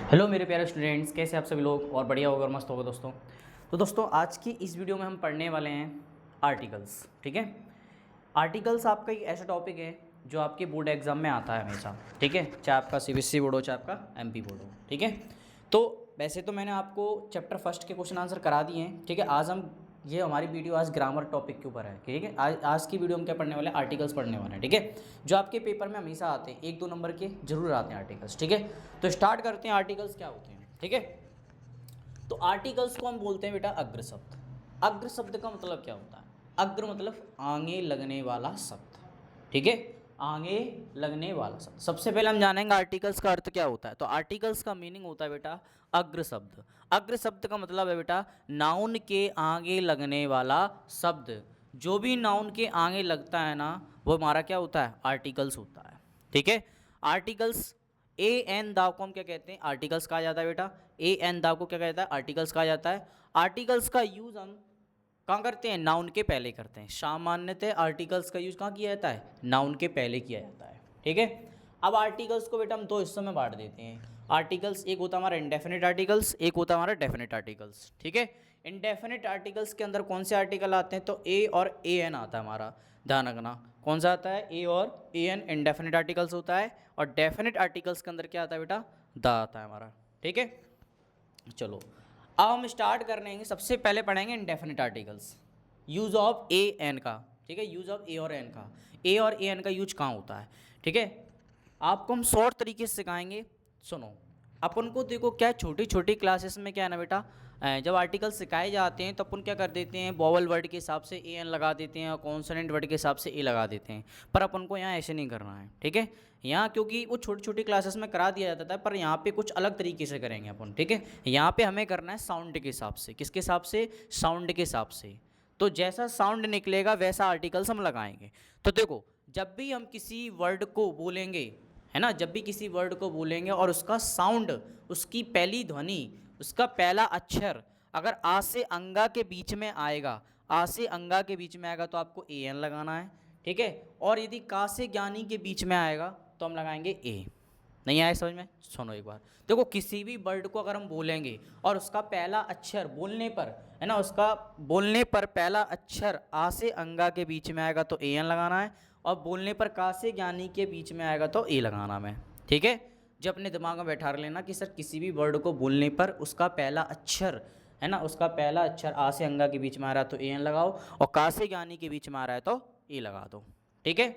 Hello मेरे प्यारे students, कैसे आप सभी लोग। और बढ़िया होगा और मस्त होगा दोस्तों। तो दोस्तों आज की इस वीडियो में हम पढ़ने वाले हैं आर्टिकल्स। ठीक है, आर्टिकल्स आपका एक ऐसा टॉपिक है जो आपके बोर्ड एग्जाम में आता है हमेशा। ठीक है, चाहे आपका सीबीएसई बोर्ड हो चाहे आपका एमपी बोर्ड हो। ठीक है, तो वैसे तो मैंने आपको चैप्टर फर्स्ट के क्वेश्चन आंसर करा दिए हैं। ठीक है, आज हम ये हमारी वीडियो आज ग्रामर टॉपिक के ऊपर है। ठीक है, आज की वीडियो हम क्या पढ़ने वाले हैं, आर्टिकल्स पढ़ने वाले हैं। ठीक है, जो आपके पेपर में हमेशा आते हैं, 1-2 नंबर के जरूर आते हैं आर्टिकल्स। ठीक है, तो स्टार्ट करते हैं आर्टिकल्स क्या होते हैं। ठीक है, तो आर्टिकल्स को हम बोलते हैं बेटा अग्र शब्द। अग्र शब्द का मतलब क्या होता है? अग्र मतलब आगे लगने वाला शब्द। ठीक है, आगे लगने वाला शब्द। सबसे पहले हम जानेंगे आर्टिकल्स का अर्थ क्या होता है। तो आर्टिकल्स का मीनिंग होता है बेटा अग्र शब्द। अग्र शब्द का मतलब है बेटा नाउन के आगे लगने वाला शब्द। जो भी नाउन के आगे लगता है ना, वो हमारा क्या होता है, आर्टिकल्स होता है। ठीक है, आर्टिकल्स ए एन दाव को हम क्या कहते हैं, आर्टिकल्स कहा जाता है बेटा। ए एन दाव को क्या कहता है, आर्टिकल्स कहा जाता है। आर्टिकल्स का यूज हम कहाँ करते हैं, नाउन के पहले करते हैं। सामान्यतः आर्टिकल्स का यूज कहाँ किया जाता है, नाउन के पहले किया जाता है। ठीक है, अब आर्टिकल्स को बेटा हम दो हिस्सों में बांट देते हैं। आर्टिकल्स, एक होता है हमारा इंडेफिनिट आर्टिकल्स, एक होता है हमारा डेफिनेट आर्टिकल्स। ठीक है, इंडेफिनिट आर्टिकल्स के अंदर कौन से आर्टिकल आते हैं, तो ए और ए एन आता है हमारा। ध्यान रखना कौन सा आता है, ए और ए एन इंडेफिनिट आर्टिकल्स होता है। और डेफिनेट आर्टिकल्स के अंदर क्या आता है बेटा, द आता है हमारा। ठीक है, चलो अब हम स्टार्ट कर रहे हैं। सबसे पहले पढ़ेंगे indefinite articles, use of a an का। ठीक है, यूज ऑफ ए और एन का। ए और ए एन का यूज कहाँ होता है। ठीक है, आपको हम शॉर्ट तरीके से सिखाएंगे। सुनो, अपन को देखो क्या छोटी छोटी क्लासेस में क्या है ना बेटा, जब आर्टिकल सिखाए जाते हैं तो अपन क्या कर देते हैं, वोवल वर्ड के हिसाब से ए एन लगा देते हैं और कॉन्सोनेंट वर्ड के हिसाब से ए लगा देते हैं। पर अपन को यहाँ ऐसे नहीं करना है। ठीक है, यहाँ क्योंकि वो छोटी छोटी क्लासेस में करा दिया जाता था, पर यहाँ पे कुछ अलग तरीके से करेंगे अपन। ठीक है, यहाँ पे हमें करना है साउंड के हिसाब से। किसके हिसाब से, साउंड के हिसाब से। तो जैसा साउंड निकलेगा वैसा आर्टिकल्स हम लगाएंगे। तो देखो, जब भी हम किसी वर्ड को बोलेंगे, है ना, जब भी किसी वर्ड को बोलेंगे और उसका साउंड, उसकी पहली ध्वनि, उसका पहला अक्षर अगर आ से अंगा के बीच में आएगा, आ से अंगा के बीच में आएगा तो आपको ए एन लगाना है। ठीक है, और यदि का से ज्ञानी के बीच में आएगा तो हम लगाएंगे ए। नहीं आया समझ में? सुनो एक बार, देखो किसी भी वर्ड को अगर हम बोलेंगे और उसका पहला अक्षर बोलने पर, है ना, उसका बोलने पर पहला अक्षर आ से अंगा के बीच में आएगा तो ए एन लगाना है, और बोलने पर का से ज्ञानी के बीच में आएगा तो ए लगाना है। ठीक है, जो अपने दिमाग में बैठा लेना कि सर किसी भी वर्ड को बोलने पर उसका पहला अक्षर, है ना, उसका पहला अक्षर आ से अंगा के बीच में आ रहा है तो ए एन लगाओ, और का से ज्ञानी के बीच में आ रहा है तो ए लगा दो। ठीक है,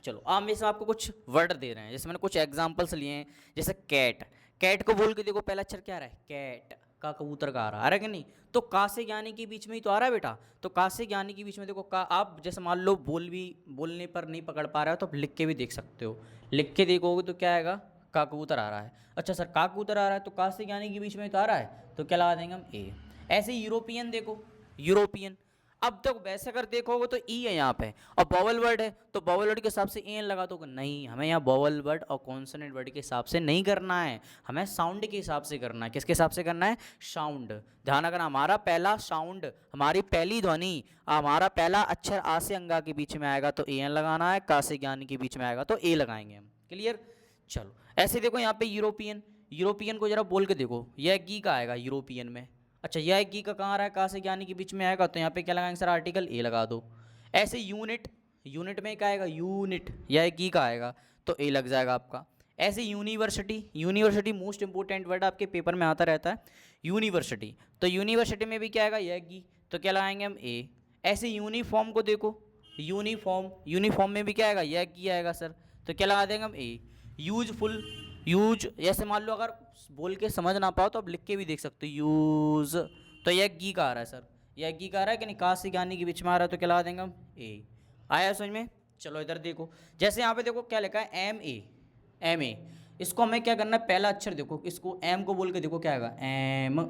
चलो अब मैं इसमें आपको कुछ वर्ड दे रहे हैं, जैसे मैंने कुछ एग्जांपल्स लिए हैं। जैसे कैट, कैट को बोल के देखो पहला अक्षर क्या आ रहा है, कैट का, कबूतर का आ रहा है कि नहीं। तो का से ज्ञानी के बीच में ही तो आ रहा है बेटा। तो का से ज्ञानी के बीच में देखो का, आप जैसे मान लो बोलने पर नहीं पकड़ पा रहे हो तो आप लिख के भी देख सकते हो। लिख के देखोगे तो क्या आएगा, का कबूतर आ रहा है। अच्छा सर का कबूतर आ रहा है तो का से ज्ञानी के बीच में तो आ रहा है, तो क्या लगा देंगे हम, ए। ऐसे यूरोपियन देखो, यूरोपियन, अब तक वैसे अगर देखोगे तो ई है यहाँ पे, और बॉवल वर्ड है तो बॉवल वर्ड के हिसाब से एन लगा दोगे। नहीं, हमें यहाँ बॉवल वर्ड और कॉन्सोनेंट वर्ड के हिसाब से नहीं करना है, हमें साउंड के हिसाब से करना है। किसके हिसाब से करना है, साउंड। ध्यान रखना, हमारा पहला साउंड, हमारी पहली ध्वनि, हमारा पहला अक्षर आ से अंगा के बीच में आएगा तो ए एन लगाना है, का से ज्ञानी के बीच में आएगा तो ए लगाएंगे हम। क्लियर? चलो ऐसे देखो यहाँ पे यूरोपियन, यूरोपियन को जरा बोल के देखो, यह गी का आएगा यूरोपियन में। अच्छा यह की का कहाँ आ रहा है, का से ज्ञानी के बीच में आएगा तो यहाँ पे क्या लगाएंगे सर, आर्टिकल ए लगा दो। ऐसे यूनिट, यूनिट में क्या आएगा, यूनिट, यह की का आएगा तो ए लग जाएगा आपका। ऐसे university, university most important word आपके पेपर में आता रहता है, यूनिवर्सिटी। तो यूनिवर्सिटी में भी क्या आएगा, यह की, तो क्या लगाएंगे हम, ए। ऐसे यूनिफॉर्म को देखो, यूनिफॉर्म, यूनिफॉर्म में भी क्या आएगा, यह की आएगा सर, तो क्या लगा देंगे हम, ए। यूजफुल, यूज, जैसे मान लो अगर बोल के समझ ना पाओ तो आप लिख के भी देख सकते हो, यूज, तो यह गी का आ रहा है सर, यह गी का आ रहा है कि नहीं, का से ज्ञानी के बीच में आ रहा है तो क्या लगा देंगे हम, ए। आया समझ में? चलो इधर देखो, जैसे यहाँ पे देखो क्या लिखा है, एम ए, एम ए, इसको हमें क्या करना है, पहला अक्षर देखो, इसको एम को बोल के देखो क्या आएगा, एम,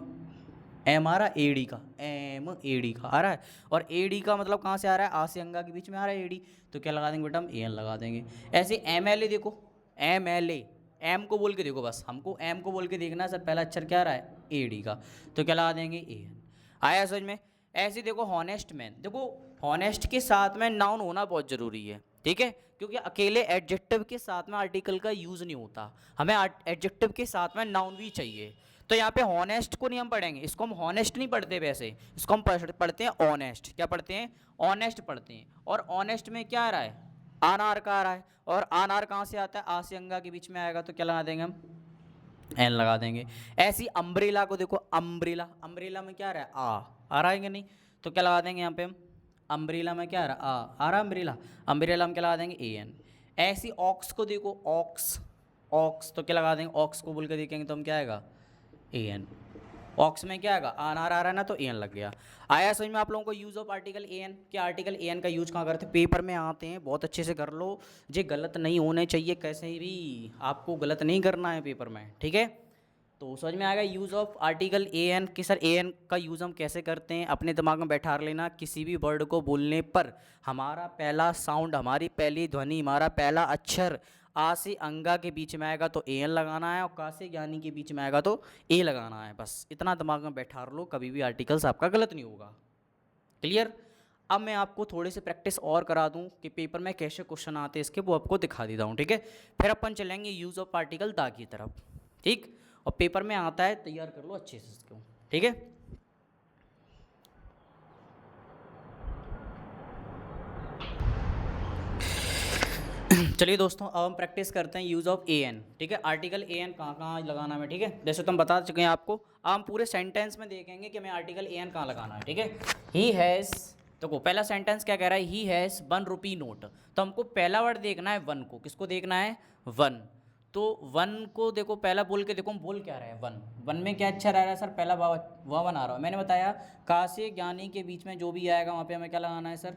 एम आ रहा है, ए डी का, एम ए डी का आ रहा है, और ए डी का मतलब कहाँ से आ रहा है, आ से अंगा के बीच में आ रहा है ए डी, तो क्या लगा देंगे बेटा, हम ए एन लगा देंगे। ऐसे एम एल ए देखो, एम एल ए, एम को बोल के देखो, बस हमको एम को बोल के देखना है सर, पहला अक्षर क्या आ रहा है, ए डी का, तो क्या लगा देंगे, ए एन। आया समझ में? ऐसे देखो हॉनेस्ट मैन, देखो हॉनेस्ट के साथ में नाउन होना बहुत ज़रूरी है। ठीक है, क्योंकि अकेले एडजेक्टिव के साथ में आर्टिकल का यूज़ नहीं होता, हमें एडजेक्टिव के साथ में नाउन भी चाहिए। तो यहाँ पे हॉनेस्ट को नहीं हम पढ़ेंगे, इसको हम हॉनेस्ट नहीं पढ़ते वैसे, इसको हम पढ़ते हैं ऑनेस्ट। क्या पढ़ते हैं? ऑनेस्ट पढ़ते हैं। और ऑनेस्ट में क्या आ रहा है? अनार का आ रहा है, और अनार कहाँ से आता है? आ से अंगा के बीच में आएगा, तो क्या लगा देंगे हम? एन लगा देंगे। ऐसी अम्ब्रेला को देखो, अम्ब्रेला, अम्ब्रेला में क्या आ रहा है? आ रहा है कि नहीं? तो क्या लगा देंगे यहाँ पे हम? अम्ब्रेला में क्या आ रहा? आ रहा अम्ब्रेला, अम्ब्रेला हम क्या लगा देंगे? A N. ऐसी ऑक्स को देखो, ऑक्स, ऑक्स, तो क्या लगा देंगे? ऑक्स को बोल के देखेंगे तो हम क्या आएगा? A N. ऑक्स में क्या आएगा? अनार आ रहा है ना, तो ए एन लग गया। आया समझ में आप लोगों को use of article a an? क्या आर्टिकल ए एन का यूज़ कहाँ करते हैं? पेपर में आते हैं, बहुत अच्छे से कर लो, ये गलत नहीं होने चाहिए, कैसे भी आपको गलत नहीं करना है पेपर में, ठीक है। तो समझ में आएगा use of article a an कि सर ए एन का यूज़ हम कैसे करते हैं। अपने दिमाग में बैठा लेना, किसी भी वर्ड को बोलने पर हमारा पहला साउंड, हमारी पहली ध्वनि, हमारा पहला अक्षर आ से अंगा के बीच में आएगा तो ए एन लगाना है, और का से ज्ञानी के बीच में आएगा तो ए लगाना है। बस इतना दिमाग में बैठा लो, कभी भी आर्टिकल्स आपका गलत नहीं होगा। क्लियर? अब मैं आपको थोड़ी सी प्रैक्टिस और करा दूं कि पेपर में कैसे क्वेश्चन आते हैं इसके, वो आपको दिखा देता हूँ, ठीक है। फिर अपन चलेंगे यूज़ ऑफ आर्टिकल दा की तरफ, ठीक। और पेपर में आता है, तैयार कर लो अच्छे से इसको, ठीक है। चलिए दोस्तों, अब हम प्रैक्टिस करते हैं यूज़ ऑफ ए एन, ठीक है। आर्टिकल ए एन कहाँ कहाँ लगाना है, ठीक है। जैसे तो हम बता चुके हैं आपको, अब हम पूरे सेंटेंस में देखेंगे कि हमें आर्टिकल ए एन कहाँ लगाना है, ठीक है। ही हैज़, देखो पहला सेंटेंस क्या कह रहा है? He has 1 rupee note. तो हमको पहला वर्ड देखना है वन को। किसको देखना है? वन। तो वन को देखो, पहला बोल के देखो हम बोल क्या रहे हैं? वन। वन में क्या अच्छा रह रहा है सर? पहला वन आ रहा है। मैंने बताया का से ज्ञानी के बीच में जो भी आएगा वहाँ पे हमें क्या लगाना है सर?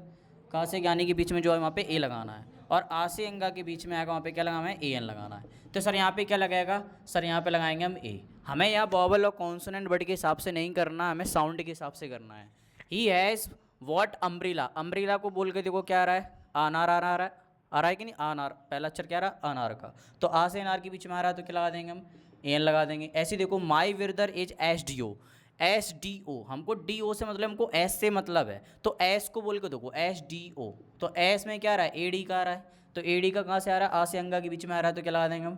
का से ज्ञानी के बीच में जो है वहाँ पे ए लगाना है, और आ से अंगा के बीच में आएगा वहाँ पे क्या लगाना है? ए एन लगाना है। तो सर यहाँ पे क्या लगाएगा सर? यहाँ पे लगाएंगे हम ए। हमें यहाँ वॉवल और कॉन्सोनेंट वर्ड के हिसाब से नहीं करना, हमें साउंड के हिसाब से करना है। He has what umbrella. Umbrella को बोल के देखो क्या आ रहा है? अनार आ रहा है, आ रहा है कि नहीं? अनार, पहला अक्षर क्या आ रहा है? अनार का। तो आ से अनार के बीच में आ रहा है तो क्या लगा देंगे हम? ए एन लगा देंगे। ऐसे देखो, my brother is S D O. S D O, हमको डी ओ से मतलब, हमको एस से मतलब है, तो एस को बोल के देखो एस डी ओ। तो एस में क्या आ रहा है? ए डी का आ रहा है, तो ए डी का कहाँ से आ रहा है? आ से अंगा के बीच में आ रहा है, तो क्या लगा देंगे हम?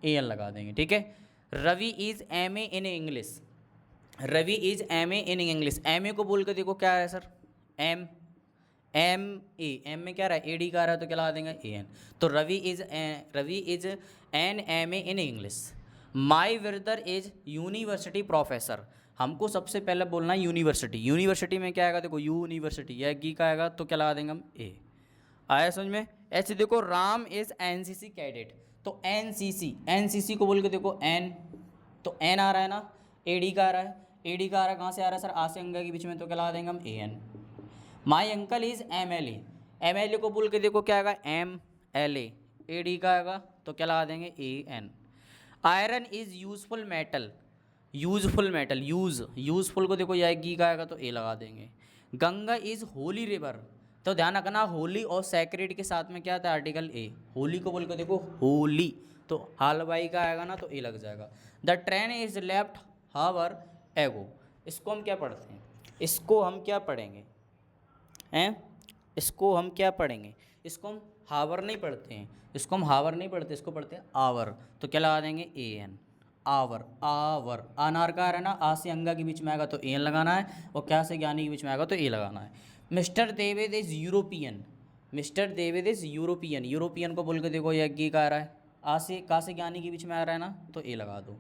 ए एन लगा देंगे, ठीक है। Ravi is M A in English. Ravi is M A in English. M A को बोल के देखो क्या आ रहा है sir? M, M A, M में क्या रहा है? ए डी का आ रहा है, तो क्या लगा देंगे? A an. तो Ravi is an M A in English. My brother is university professor. हमको सबसे पहले बोलना है यूनिवर्सिटी। यूनिवर्सिटी में क्या आएगा? देखो यूनिवर्सिटी, यह गी का आएगा, तो क्या लगा देंगे हम? ए। आया समझ में? ऐसे देखो, Ram is N C C cadet. तो N C C, N C C को बोल के देखो एन, तो एन आ रहा है ना, ए डी का आ रहा है, ए डी का आ रहा है, कहाँ से आ रहा है सर? आ से अंगा के बीच में, तो क्या लगा देंगे हम? A an. My uncle is M L A. M L A को बोल के देखो क्या आएगा? एम एल ए डी का आएगा, तो क्या लगा देंगे? A an. Iron is useful metal. Useful metal, useful को देखो, यह गी का आएगा, तो ए लगा देंगे। Ganga is Holi river. तो ध्यान रखना, होली और सैक्रेड के साथ में क्या आता है? Article a. होली को बोल के देखो होली, तो हलवाई का आएगा ना, तो ए लग जाएगा। द ट्रेन इज लेफ्ट हावर एगो। इसको हम क्या पढ़ते हैं? इसको हम क्या पढ़ेंगे हैं? इसको हम क्या पढ़ेंगे? इसको हम हावर नहीं पढ़ते हैं, इसको हम हावर नहीं पढ़ते, इसको पढ़ते हैं आवर। तो क्या लगा देंगे? A an. Hour, hour. अनार का आ रहा है ना, आ से अंगा के बीच में आएगा तो ए एन लगाना है, और क्या से ज्ञानी के बीच में आएगा तो ए लगाना है। Mister David is European. Mister David is European. European को बोल के देखो, यह गी का आ रहा है, आ से का से ज्ञानी के बीच में आ रहा है ना, तो ए लगा दो।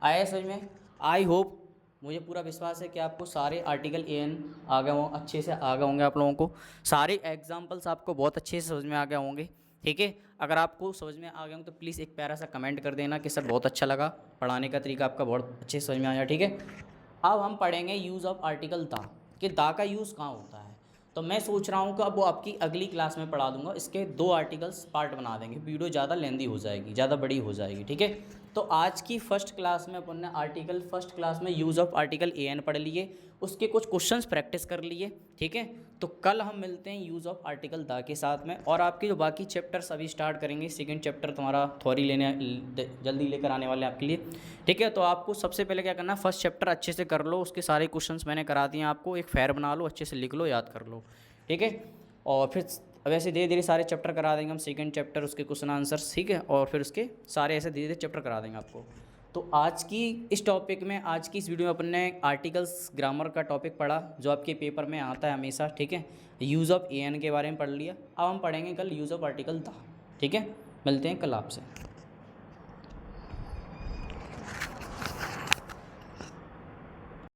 आया समझ में? आई होप, मुझे पूरा विश्वास है कि आपको सारे आर्टिकल ए एन आ गए हों, अच्छे से आ गए होंगे आप लोगों को। सारे एग्जाम्पल्स आपको बहुत अच्छे से समझ में आ गए होंगे, ठीक है। अगर आपको समझ में आ गए हों तो प्लीज़ एक प्यारा सा कमेंट कर देना कि सर बहुत अच्छा लगा, पढ़ाने का तरीका आपका बहुत अच्छे से समझ में आया, ठीक है। अब हम पढ़ेंगे यूज़ ऑफ आर्टिकल दा, कि दा का यूज़ कहाँ होता है। तो मैं सोच रहा हूँ कि अब वो आपकी अगली क्लास में पढ़ा दूंगा, इसके 2 आर्टिकल्स पार्ट बना देंगे, वीडियो ज़्यादा लेंदी हो जाएगी, ज़्यादा बड़ी हो जाएगी, ठीक है। तो आज की फर्स्ट क्लास में अपन ने आर्टिकल, फर्स्ट क्लास में use of article a an पढ़ लिए, उसके कुछ क्वेश्चंस प्रैक्टिस कर लिए, ठीक है। तो कल हम मिलते हैं यूज़ ऑफ आर्टिकल दा के साथ में, और आपके जो बाकी चैप्टर्स अभी स्टार्ट करेंगे। सेकंड चैप्टर तुम्हारा थ्योरी लेने जल्दी लेकर आने वाले आपके लिए, ठीक है। तो आपको सबसे पहले क्या करना है, फर्स्ट चैप्टर अच्छे से कर लो, उसके सारे क्वेश्चंस मैंने करा दिए आपको, एक फेयर बना लो, अच्छे से लिख लो, याद कर लो, ठीक है। और फिर अब ऐसे धीरे धीरे सारे चैप्टर करा देंगे हम, सेकंड चैप्टर उसके क्वेश्चन आंसर्स, ठीक है, और फिर उसके सारे ऐसे धीरे धीरे चैप्टर करा देंगे आपको। तो आज की इस टॉपिक में, आज की इस वीडियो में अपन ने आर्टिकल्स ग्रामर का टॉपिक पढ़ा जो आपके पेपर में आता है हमेशा, ठीक है। यूज़ ऑफ एन के बारे में पढ़ लिया। अब हम पढ़ेंगे कल यूज़ ऑफ आर्टिकल द, ठीक है। मिलते हैं कल आपसे।